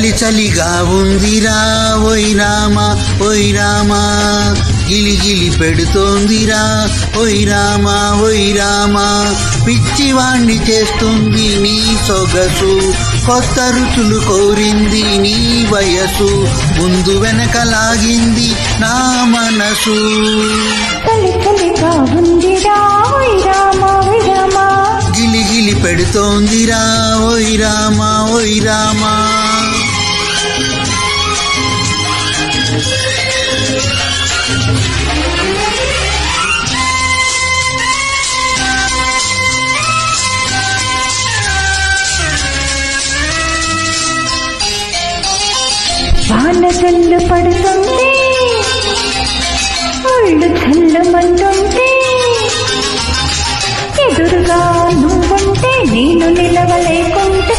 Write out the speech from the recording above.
చలి చలిగా ఉందిరా ఓయ్ రామా ఓయ్ రామా, గిలిగిలి పెడుతోందిరా ఓయ్ రామా ఓయ్ రామా, పిచ్చివాణ్ణి చేస్తుంది నీ సొగసు, కొత్త రుచులు కోరింది నీ వయసు, ముందు వెనక లాగింది నా మనసు. గిలిగిలి పెడుతోందిరా ఓయ్ రామా ఓయ్ రామా. వాన జల్లు పడుతుంది, ఒళ్ళు చల్లమంటుంది, ఎదురుగా నువ్వుంటే నేను నిలవలేకుంటే